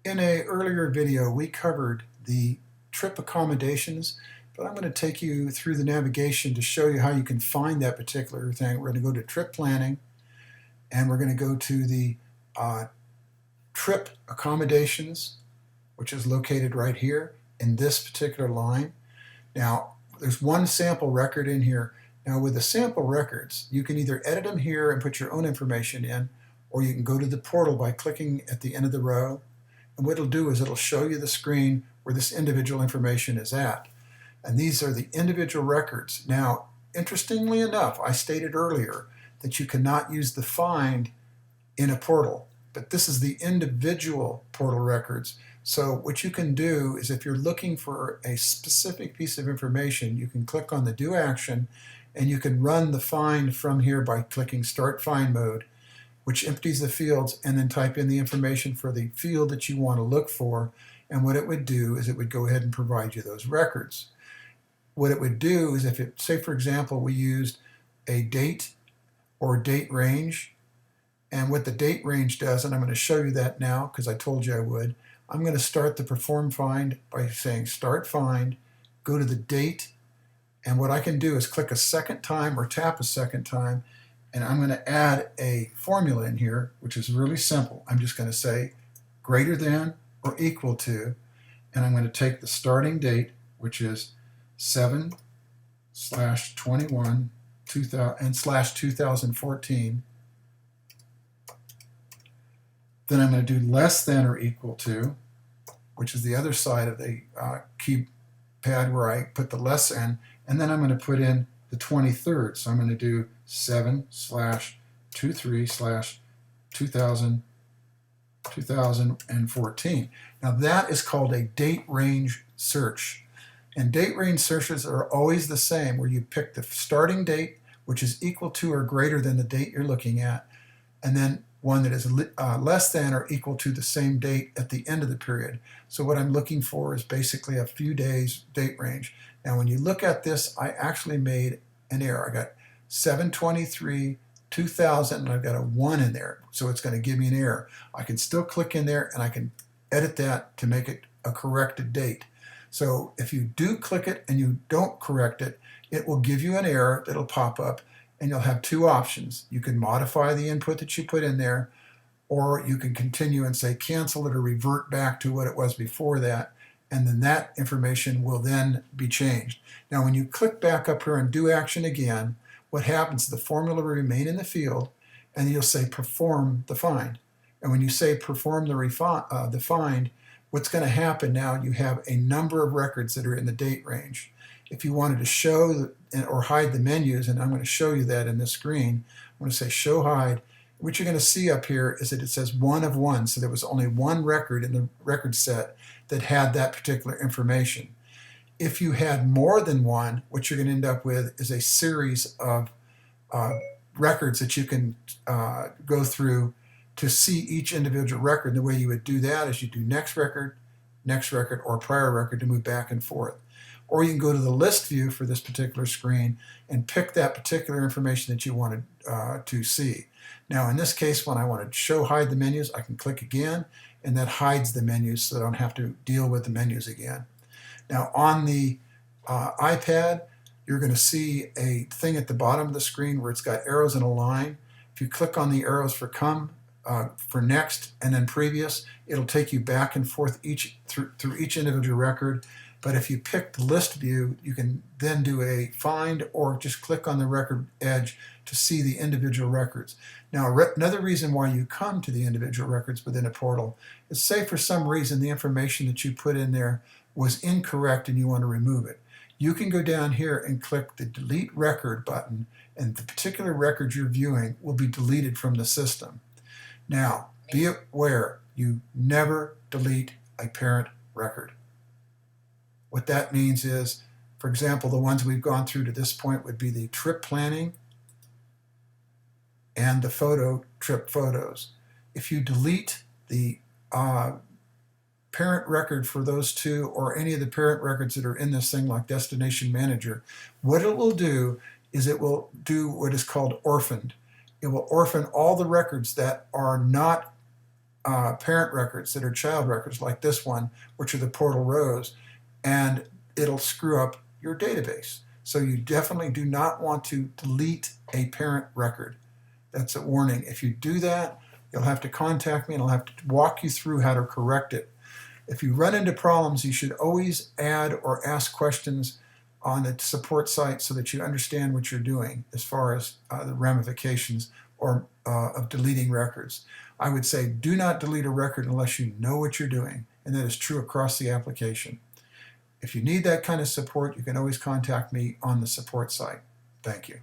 In an earlier video, we covered the trip accommodations, but I'm going to take you through the navigation to show you how you can find that particular thing. We're going to go to trip planning, and we're going to go to the trip accommodations, which is located right here in this particular line. Now, there's one sample record in here. Now, with the sample records, you can either edit them here and put your own information in, or you can go to the portal by clicking at the end of the row. And what it'll do is it'll show you the screen where this individual information is at. And these are the individual records. Now, interestingly enough, I stated earlier that you cannot use the find in a portal, but this is the individual portal records. So what you can do is if you're looking for a specific piece of information, you can click on the do action and you can run the find from here by clicking start find mode, which empties the fields, and then type in the information for the field that you want to look for. And what it would do is it would go ahead and provide you those records. What it would do is if it, say for example, we used a date or date range, and what the date range does, and I'm going to show you that now because I told you I would, I'm going to start the perform find by saying start find, go to the date, and what I can do is click a second time or tap a second time, and I'm going to add a formula in here, which is really simple. I'm just going to say greater than or equal to, and I'm going to take the starting date, which is 7/21/2000 and /2014. Then I'm going to do less than or equal to, which is the other side of the keypad where I put the less in, and then I'm going to put in the 23rd. So I'm going to do 7/23/2014. Now that is called a date range search. And date range searches are always the same, where you pick the starting date, which is equal to or greater than the date you're looking at, and then one that is less than or equal to the same date at the end of the period. So what I'm looking for is basically a few days date range. Now when you look at this, I actually made an error. I got 7/23/2000 and I've got a 1 in there, so it's going to give me an error. I can still click in there and I can edit that to make it a corrected date. So if you do click it and you don't correct it, it will give you an error that'll pop up, and you'll have two options. You can modify the input that you put in there, or you can continue and say cancel it or revert back to what it was before that, and then that information will then be changed. Now when you click back up here and do action again, what happens, the formula will remain in the field, and you'll say perform the find. And when you say perform the find, what's going to happen now, you have a number of records that are in the date range. If you wanted to show or hide the menus, and I'm going to show you that in this screen, I'm going to say show hide. What you're going to see up here is that it says 1 of 1, so there was only one record in the record set that had that particular information. If you had more than one, what you're going to end up with is a series of records that you can go through to see each individual record. And the way you would do that is you do next record, or prior record to move back and forth. Or you can go to the list view for this particular screen and pick that particular information that you wanted to see. Now in this case, when I want to show hide the menus, I can click again, and that hides the menus so I don't have to deal with the menus again. Now on the iPad, you're going to see a thing at the bottom of the screen where it's got arrows in a line. If you click on the arrows for for next and then previous, it'll take you back and forth through each individual record. But if you pick the list view, you can then do a find or just click on the record edge to see the individual records. Now, another reason why you come to the individual records within a portal is, say for some reason the information that you put in there was incorrect and you want to remove it. You can go down here and click the delete record button, and the particular record you're viewing will be deleted from the system. Now, be aware, you never delete a parent record. What that means is, for example, the ones we've gone through to this point would be the trip planning and the trip photos. If you delete the parent record for those two, or any of the parent records that are in this thing like Destination Manager, what it will do is it will do what is called orphaned. It will orphan all the records that are not parent records that are child records like this one, which are the portal rows, and it'll screw up your database. So you definitely do not want to delete a parent record. That's a warning. If you do that, you'll have to contact me and I'll have to walk you through how to correct it. If you run into problems, you should always add or ask questions on the support site so that you understand what you're doing as far as the ramifications or of deleting records. I would say do not delete a record unless you know what you're doing, and that is true across the application. If you need that kind of support, you can always contact me on the support site. Thank you.